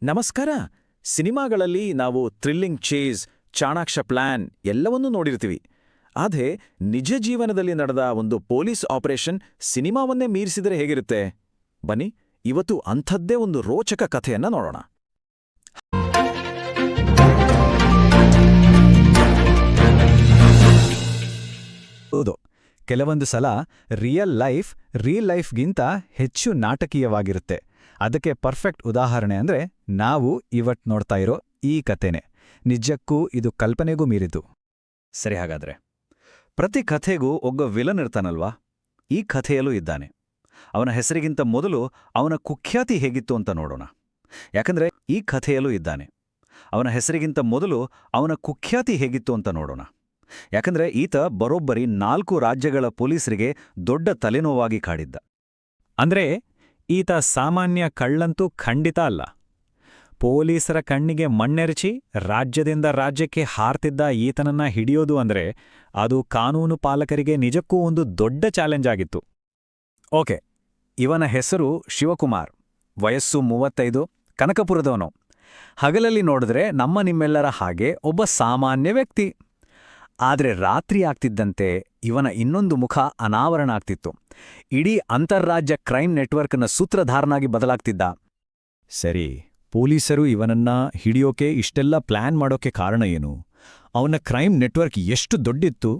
ನಮಸ್ಕಾರ. ಸಿನಿಮಾಗಳಲ್ಲಿ ನಾವು ಥ್ರಿಲ್ಲಿಂಗ್ ಚೇಸ್, ಚಾಣಾಕ್ಷ ಪ್ಲಾನ್ ಎಲ್ಲವನ್ನೂ ನೋಡಿರ್ತೀವಿ. ಆದ್ರೆ ನಿಜ ಜೀವನದಲ್ಲಿ ನಡೆದ ಒಂದು ಪೊಲೀಸ್ ಆಪರೇಷನ್ ಸಿನಿಮಾವನ್ನೇ ಮೀರಿಸಿದರೆ ಹೇಗಿರುತ್ತೆ? ಬನ್ನಿ, ಇವತ್ತು ಅಂಥದ್ದೇ ಒಂದು ರೋಚಕ ಕಥೆಯನ್ನ ನೋಡೋಣ. ಹೌದು, ಕೆಲವೊಂದು ಸಲ ರಿಯಲ್ ಲೈಫ್ಗಿಂತ ಹೆಚ್ಚು ನಾಟಕೀಯವಾಗಿರುತ್ತೆ. ಅದಕ್ಕೆ ಪರ್ಫೆಕ್ಟ್ ಉದಾಹರಣೆ ಅಂದ್ರೆ ನಾವು ಇವತ್ತು ನೋಡ್ತಾ ಇರೋ ಈ ಕಥೆನೇ. ನಿಜಕ್ಕೂ ಇದು ಕಲ್ಪನೆಗೂ ಮೀರಿತು. ಸರಿ, ಹಾಗಾದ್ರೆ ಪ್ರತಿ ಕಥೆಗೂ ಒಬ್ಬ ವಿಲನ್ ಇರ್ತಾನಲ್ವಾ? ಈ ಕಥೆಯಲ್ಲೂ ಇದ್ದಾನೆ. ಅವನ ಹೆಸರಿಗಿಂತ ಮೊದಲು ಅವನ ಕುಖ್ಯಾತಿ ಹೇಗಿತ್ತು ಅಂತ ನೋಡೋಣ. ಯಾಕಂದ್ರೆ ಈ ಕಥೆಯಲ್ಲೂ ಇದ್ದಾನೆ. ಅವನ ಹೆಸರಿಗಿಂತ ಮೊದಲು ಅವನ ಕುಖ್ಯಾತಿ ಹೇಗಿತ್ತು ಅಂತ ನೋಡೋಣ. ಯಾಕಂದ್ರೆ ಈತ ಬರೋಬ್ಬರಿ 4 ರಾಜ್ಯಗಳ ಪೊಲೀಸರಿಗೆ ದೊಡ್ಡ ತಲೆನೋವಾಗಿ ಕಾಡಿದ್ದ. ಅಂದ್ರೆ ಈತ ಸಾಮಾನ್ಯ ಕಳ್ಳಂತೂ ಖಂಡಿತ ಅಲ್ಲ. ಪೊಲೀಸರ ಕಣ್ಣಿಗೆ ಮಣ್ಣೆರಚಿ ರಾಜ್ಯದಿಂದ ರಾಜ್ಯಕ್ಕೆ ಹಾರ್ತಿದ್ದ ಈತನನ್ನ ಹಿಡಿಯೋದು ಅಂದ್ರೆ ಅದು ಕಾನೂನು ಪಾಲಕರಿಗೆ ನಿಜಕ್ಕೂ ಒಂದು ದೊಡ್ಡ ಚಾಲೆಂಜ್ ಆಗಿತ್ತು. ಓಕೆ, ಇವನ ಹೆಸರು ಶಿವಕುಮಾರ್. ವಯಸ್ಸು 35, ಕನಕಪುರದವನು. ಹಗಲಲ್ಲಿ ನೋಡಿದ್ರೆ ನಿಮ್ಮೆಲ್ಲರ ಹಾಗೆ ಒಬ್ಬ ಸಾಮಾನ್ಯ ವ್ಯಕ್ತಿ. ಆದ್ರೆ ರಾತ್ರಿ ಆಗ್ತಿದ್ದಂತೆ ಇವನ ಇನ್ನೊಂದು ಮುಖ ಅನಾವರಣ ಆಗ್ತಿತ್ತು. ಇಡೀ ಅಂತಾರಾಜ್ಯ ಕ್ರೈಮ್ ನೆಟ್ವರ್ಕ್ನ ಸೂತ್ರಧಾರನಾಗಿ ಬದಲಾಗ್ತಿದ್ದ. ಸರಿ, ಪೊಲೀಸರು ಇವನನ್ನ ಹಿಡಿಯೋಕೆ ಇಷ್ಟೆಲ್ಲ ಪ್ಲಾನ್ ಮಾಡೋಕೆ ಕಾರಣ ಏನು? ಅವನ ಕ್ರೈಮ್ ನೆಟ್ವರ್ಕ್ ಎಷ್ಟು ದೊಡ್ಡಿತ್ತು?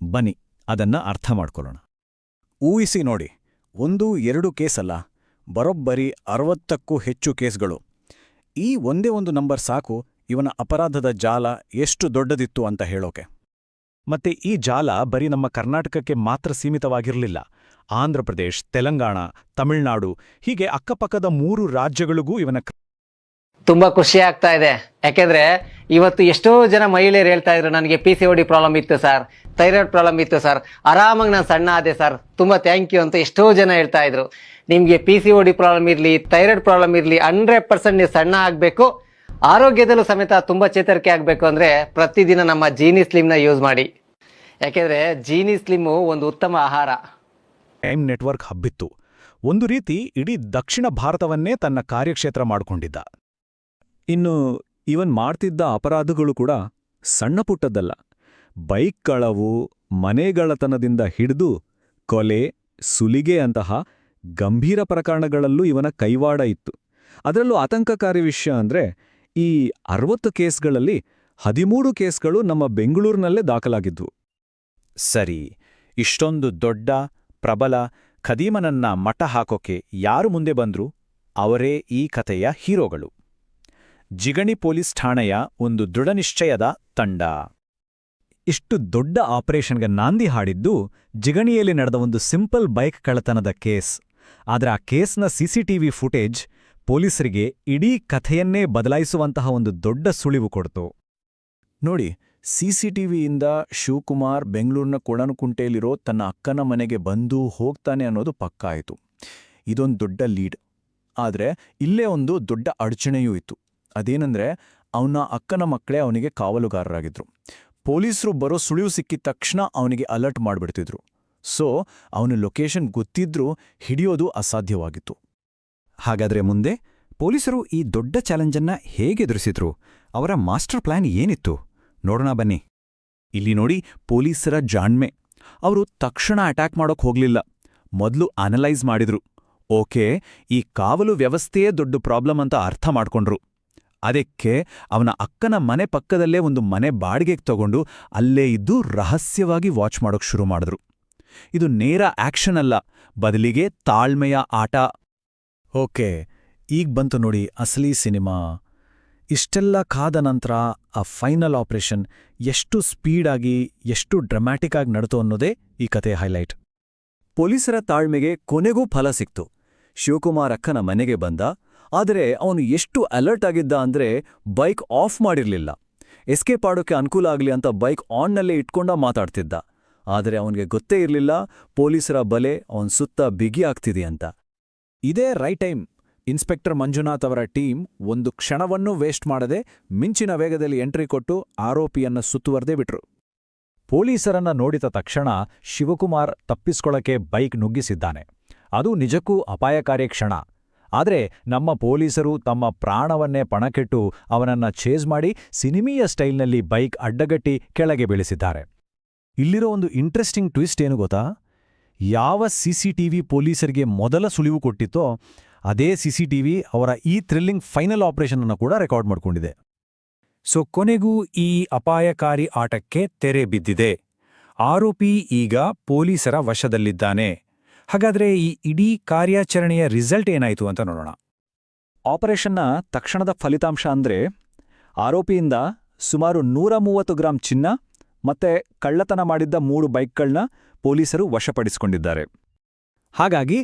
ಬನ್ನಿ, ಅದನ್ನ ಅರ್ಥ ಮಾಡ್ಕೊಳ್ಳೋಣ. ಊಹಿಸಿ ನೋಡಿ, 1-2 ಕೇಸಲ್ಲ, ಬರೋಬ್ಬರಿ 60ಕ್ಕೂ ಹೆಚ್ಚು ಕೇಸ್ಗಳು. ಈ ಒಂದೇ ಒಂದು ನಂಬರ್ ಸಾಕು ಇವನ ಅಪರಾಧದ ಜಾಲ ಎಷ್ಟು ದೊಡ್ಡದಿತ್ತು ಅಂತ ಹೇಳೋಕೆ. ಮತ್ತೆ ಈ ಜಾಲ ಬರೀ ನಮ್ಮ ಕರ್ನಾಟಕಕ್ಕೆ ಮಾತ್ರ ಸೀಮಿತವಾಗಿರಲಿಲ್ಲ. ಆಂಧ್ರಪ್ರದೇಶ್, ತೆಲಂಗಾಣ, ತಮಿಳುನಾಡು ಹೀಗೆ ಅಕ್ಕಪಕ್ಕದ 3 ರಾಜ್ಯಗಳಿಗೂ ಇವನ ತುಂಬಾ ಖುಷಿ ಆಗ್ತಾ ಇದೆ. ಯಾಕೆಂದ್ರೆ ಇವತ್ತು ಎಷ್ಟೋ ಜನ ಮಹಿಳೆಯರು ಹೇಳ್ತಾ ಇದ್ರು, ನನಗೆ PCOD ಪ್ರಾಬ್ಲಮ್ ಇತ್ತು ಸರ್, ಥೈರಾಯ್ಡ್ ಪ್ರಾಬ್ಲಮ್ ಇತ್ತು ಸರ್, ಆರಾಮಾಗಿ ನಾನು ಸಣ್ಣ ಆದೆ ಸರ್, ತುಂಬಾ ಥ್ಯಾಂಕ್ ಯು ಅಂತ ಎಷ್ಟೋ ಜನ ಹೇಳ್ತಾ ಇದ್ರು. ನಿಮ್ಗೆ PCOD ಪ್ರಾಬ್ಲಮ್ ಇರಲಿ, ಥೈರಾಯ್ಡ್ ಪ್ರಾಬ್ಲಮ್ ಇರಲಿ, 100% ನೀವು ಸಣ್ಣ ಆಗಬೇಕು, ಆರೋಗ್ಯದಲ್ಲೂ ಸಮೇತ ತುಂಬಾ ಚೇತರಿಕೆ ಆಗಬೇಕು ಅಂದ್ರೆ ಪ್ರತಿದಿನ ನಮ್ಮ ಜೀನಿ ಸ್ಲಿಮ್ನ ಯೂಸ್ ಮಾಡಿ. ಯಾಕೆಂದ್ರೆ ಜೀನಿ ಸ್ಲಿಮ್ಮು ಒಂದು ಉತ್ತಮ ಆಹಾರ. ಕ್ರೈಮ್ ನೆಟ್ವರ್ಕ್ ಹಬ್ಬಿತ್ತು. ಒಂದು ರೀತಿ ಇಡೀ ದಕ್ಷಿಣ ಭಾರತವನ್ನೇ ತನ್ನ ಕಾರ್ಯಕ್ಷೇತ್ರ ಮಾಡಿಕೊಂಡಿದ್ದ. ಇನ್ನು ಇವನ್ ಮಾಡ್ತಿದ್ದ ಅಪರಾಧಗಳು ಕೂಡ ಸಣ್ಣಪುಟ್ಟದ್ದಲ್ಲ. ಬೈಕ್ ಕಳವು, ಮನೆಗಳತನದಿಂದ ಹಿಡಿದು ಕೊಲೆ, ಸುಲಿಗೆ ಅಂತಹ ಗಂಭೀರ ಪ್ರಕರಣಗಳಲ್ಲೂ ಇವನ ಕೈವಾಡ ಇತ್ತು. ಅದರಲ್ಲೂ ಆತಂಕಕಾರಿ ವಿಷಯ ಅಂದ್ರೆ ಈ 60 ಕೇಸ್ಗಳಲ್ಲಿ 13 ಕೇಸ್ಗಳು ನಮ್ಮ ಬೆಂಗಳೂರಿನಲ್ಲೇ ದಾಖಲಾಗಿದ್ವು. ಸರಿ, ಇಷ್ಟೊಂದು ದೊಡ್ಡ ಪ್ರಬಲ ಖದೀಮನನ್ನ ಮಟ್ಟ ಹಾಕೋಕೆ ಯಾರು ಮುಂದೆ ಬಂದ್ರು? ಅವರೇ ಈ ಕಥೆಯ ಹೀರೋಗಳು. ಜಿಗಣಿ ಪೊಲೀಸ್ ಠಾಣೆಯ ಒಂದು ದೃಢನಿಶ್ಚಯದ ತಂಡ. ಇಷ್ಟು ದೊಡ್ಡ ಆಪರೇಷನ್ಗೆ ನಾಂದಿ ಹಾಡಿದ್ದು ಜಿಗಣಿಯಲ್ಲಿ ನಡೆದ ಒಂದು ಸಿಂಪಲ್ ಬೈಕ್ ಕಳ್ಳತನದ ಕೇಸ್. ಆದ್ರೆ ಆ ಕೇಸ್ನ CCTV ಫುಟೇಜ್ ಪೊಲೀಸರಿಗೆ ಇಡೀ ಕಥೆಯನ್ನೇ ಬದಲಾಯಿಸುವಂತಹ ಒಂದು ದೊಡ್ಡ ಸುಳಿವು ಕೊಡ್ತು. ನೋಡಿ, CCTVಯಿಂದ ಶಿವಕುಮಾರ್ ಬೆಂಗಳೂರಿನ ಕೊಳನುಕುಂಟೆಯಲ್ಲಿರೋ ತನ್ನ ಅಕ್ಕನ ಮನೆಗೆ ಬಂದು ಹೋಗ್ತಾನೆ ಅನ್ನೋದು ಪಕ್ಕಾ ಆಯಿತು. ಇದೊಂದು ದೊಡ್ಡ ಲೀಡ್. ಆದರೆ ಇಲ್ಲೇ ಒಂದು ದೊಡ್ಡ ಅಡಚಣೆಯೂ ಇತ್ತು. ಅದೇನಂದ್ರೆ ಅವನ ಅಕ್ಕನ ಮಕ್ಕಳೇ ಅವನಿಗೆ ಕಾವಲುಗಾರರಾಗಿದ್ರು. ಪೊಲೀಸರು ಬರೋ ಸುಳಿವು ಸಿಕ್ಕಿದ ತಕ್ಷಣ ಅವನಿಗೆ ಅಲರ್ಟ್ ಮಾಡಿಬಿಡ್ತಿದ್ರು. ಸೊ ಅವನ ಲೊಕೇಶನ್ ಗೊತ್ತಿದ್ರೂ ಹಿಡಿಯೋದು ಅಸಾಧ್ಯವಾಗಿತ್ತು. ಹಾಗಾದ್ರೆ ಮುಂದೆ ಪೊಲೀಸರು ಈ ದೊಡ್ಡ ಚಾಲೆಂಜನ್ನ ಹೇಗೆ ಎದುರಿಸಿದ್ರು? ಅವರ ಮಾಸ್ಟರ್ ಪ್ಲಾನ್ ಏನಿತ್ತು? ನೋಡೋಣ ಬನ್ನಿ. ಇಲ್ಲಿ ನೋಡಿ ಪೊಲೀಸರ ಜಾಣ್ಮೆ. ಅವರು ತಕ್ಷಣ ಅಟ್ಯಾಕ್ ಮಾಡೋಕ್ ಹೋಗ್ಲಿಲ್ಲ. ಮೊದಲು ಅನಲೈಸ್ ಮಾಡಿದ್ರು. ಓಕೆ, ಈ ಕಾವಲು ವ್ಯವಸ್ಥೆಯೇ ದೊಡ್ಡ ಪ್ರಾಬ್ಲಮ್ ಅಂತ ಅರ್ಥ ಮಾಡ್ಕೊಂಡ್ರು. ಅದಕ್ಕೆ ಅವನ ಅಕ್ಕನ ಮನೆ ಪಕ್ಕದಲ್ಲೇ ಒಂದು ಮನೆ ಬಾಡಿಗೆಗೆ ತಗೊಂಡು ಅಲ್ಲೇ ಇದ್ದು ರಹಸ್ಯವಾಗಿ ವಾಚ್ ಮಾಡೋಕ್ ಶುರು ಮಾಡಿದ್ರು. ಇದು ನೇರ ಆಕ್ಷನ್ ಅಲ್ಲ, ಬದಲಿಗೆ ತಾಳ್ಮೆಯ ಆಟ. ಓಕೆ, ಈಗ ಬಂತು ನೋಡಿ ಅಸಲಿ ಸಿನಿಮಾ. ಇಷ್ಟೆಲ್ಲ ಕಾದ ನಂತರ ಆ ಫೈನಲ್ ಆಪರೇಷನ್ ಎಷ್ಟು ಸ್ಪೀಡಾಗಿ, ಎಷ್ಟು ಡ್ರಾಮ್ಯಾಟಿಕ್ ಆಗಿ ನಡೆತು ಅನ್ನೋದೇ ಈ ಕಥೆಯ ಹೈಲೈಟ್. ಪೊಲೀಸರ ತಾಳ್ಮೆಗೆ ಕೊನೆಗೂ ಫಲ ಸಿಕ್ತು. ಶಿವಕುಮಾರ್ ಅಕ್ಕನ ಮನೆಗೆ ಬಂದ. ಆದರೆ ಅವನು ಎಷ್ಟು ಅಲರ್ಟ್ ಆಗಿದ್ದ ಅಂದ್ರೆ ಬೈಕ್ ಆಫ್ ಮಾಡಿರ್ಲಿಲ್ಲ. ಎಸ್ಕೇಪ್ ಆಡೋಕೆ ಅನುಕೂಲ ಆಗಲಿ ಅಂತ ಬೈಕ್ ಆನ್ನಲ್ಲೇ ಇಟ್ಕೊಂಡ ಮಾತಾಡ್ತಿದ್ದ. ಆದರೆ ಅವನಿಗೆ ಗೊತ್ತೇ ಇರಲಿಲ್ಲ ಪೊಲೀಸರ ಬಲೆ ಅವನ ಸುತ್ತ ಬಿಗಿ ಆಗ್ತಿದೆಯಂತ. ಇದೇ ರೈಟ್ ಟೈಮ್. ಇನ್ಸ್ಪೆಕ್ಟರ್ ಮಂಜುನಾಥ್ ಅವರ ಟೀಮ್ ಒಂದು ಕ್ಷಣವನ್ನೂ ವೇಸ್ಟ್ ಮಾಡದೆ ಮಿಂಚಿನ ವೇಗದಲ್ಲಿ ಎಂಟ್ರಿ ಕೊಟ್ಟು ಆರೋಪಿಯನ್ನ ಸುತ್ತುವರ್ದೇ ಬಿಟ್ರು. ಪೊಲೀಸರನ್ನ ನೋಡಿದ ತಕ್ಷಣ ಶಿವಕುಮಾರ್ ತಪ್ಪಿಸ್ಕೊಳ್ಳಕ್ಕೆ ಬೈಕ್ ನುಗ್ಗಿಸಿದ್ದಾನೆ. ಅದು ನಿಜಕ್ಕೂ ಅಪಾಯಕಾರಿ ಕ್ಷಣ. ಆದರೆ ನಮ್ಮ ಪೊಲೀಸರು ತಮ್ಮ ಪ್ರಾಣವನ್ನೇ ಪಣಕ್ಕಿಟ್ಟು ಅವನನ್ನ ಚೇಸ್ ಮಾಡಿ ಸಿನಿಮೀಯ ಸ್ಟೈಲ್ನಲ್ಲಿ ಬೈಕ್ ಅಡ್ಡಗಟ್ಟಿ ಕೆಳಗೆ ಬೀಳಿಸಿದ್ದಾರೆ. ಇಲ್ಲಿರೋ ಒಂದು ಇಂಟ್ರೆಸ್ಟಿಂಗ್ ಟ್ವಿಸ್ಟ್ ಏನು ಗೊತ್ತಾ? ಯಾವ ಸಿಸಿಟಿವಿ ಪೊಲೀಸರಿಗೆ ಮೊದಲ ಸುಳಿವು ಕೊಟ್ಟಿತ್ತೋ ಅದೇ ಸಿಸಿಟಿವಿ ಅವರ ಈ ಥ್ರಿಲ್ಲಿಂಗ್ ಫೈನಲ್ ಆಪರೇಷನ್ ಅನ್ನು ಕೂಡ ರೆಕಾರ್ಡ್ ಮಾಡಿಕೊಂಡಿದೆ. ಸೊ ಕೊನೆಗೂ ಈ ಅಪಾಯಕಾರಿ ಆಟಕ್ಕೆ ತೆರೆ ಬಿದ್ದಿದೆ. ಆರೋಪಿ ಈಗ ಪೊಲೀಸರ ವಶದಲ್ಲಿದ್ದಾನೆ. ಹಾಗಾದ್ರೆ ಈ ಇಡೀ ಕಾರ್ಯಾಚರಣೆಯ ರಿಸಲ್ಟ್ ಏನಾಯಿತು ಅಂತ ನೋಡೋಣ. ಆಪರೇಷನ್ನ ತಕ್ಷಣದ ಫಲಿತಾಂಶ ಅಂದ್ರೆ ಆರೋಪಿಯಿಂದ ಸುಮಾರು 130 ಗ್ರಾಂ ಚಿನ್ನ ಮತ್ತೆ ಕಳ್ಳತನ ಮಾಡಿದ್ದ 3 ಬೈಕ್ಗಳನ್ನ ಪೊಲೀಸರು ವಶಪಡಿಸಿಕೊಂಡಿದ್ದಾರೆ. ಹಾಗಾಗಿ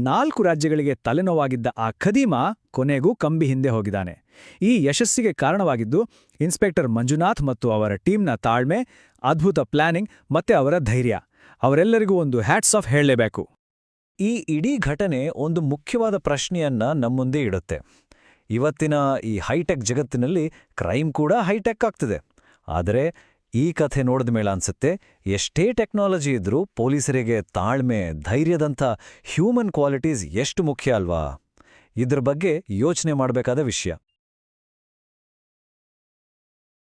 4 ರಾಜ್ಯಗಳಿಗೆ ತಲೆನೋವಾಗಿದ್ದ ಆ ಖದೀಮ ಕೊನೆಗೂ ಕಂಬಿ ಹಿಂದೆ ಹೋಗಿದ್ದಾನೆ. ಈ ಯಶಸ್ಸಿಗೆ ಕಾರಣವಾಗಿದ್ದು ಇನ್ಸ್ಪೆಕ್ಟರ್ ಮಂಜುನಾಥ್ ಮತ್ತು ಅವರ ಟೀಮ್ನ ತಾಳ್ಮೆ, ಅದ್ಭುತ ಪ್ಲಾನಿಂಗ್ ಮತ್ತೆ ಅವರ ಧೈರ್ಯ. ಅವರೆಲ್ಲರಿಗೂ ಒಂದು ಹ್ಯಾಟ್ಸ್ ಆಫ್ ಹೇಳಲೇಬೇಕು. ಈ ಇಡೀ ಘಟನೆ ಒಂದು ಮುಖ್ಯವಾದ ಪ್ರಶ್ನೆಯನ್ನ ನಮ್ಮುಂದೆ ಇಡುತ್ತೆ. ಇವತ್ತಿನ ಈ ಹೈಟೆಕ್ ಜಗತ್ತಿನಲ್ಲಿ ಕ್ರೈಮ್ ಕೂಡ ಹೈಟೆಕ್ ಆಗ್ತಿದೆ. ಆದರೆ ಈ ಕಥೆ ನೋಡಿದ ಮೇಲೆ ಅನ್ಸುತ್ತೆ, ಎಷ್ಟೇ ಟೆಕ್ನಾಲಜಿ ಇದ್ರೂ ಪೊಲೀಸರಿಗೆ ತಾಳ್ಮೆ, ಧೈರ್ಯದಂಥ ಹ್ಯೂಮನ್ ಕ್ವಾಲಿಟೀಸ್ ಎಷ್ಟು ಮುಖ್ಯ ಅಲ್ವಾ? ಇದ್ರ ಬಗ್ಗೆ ಯೋಚನೆ ಮಾಡಬೇಕಾದ ವಿಷಯ.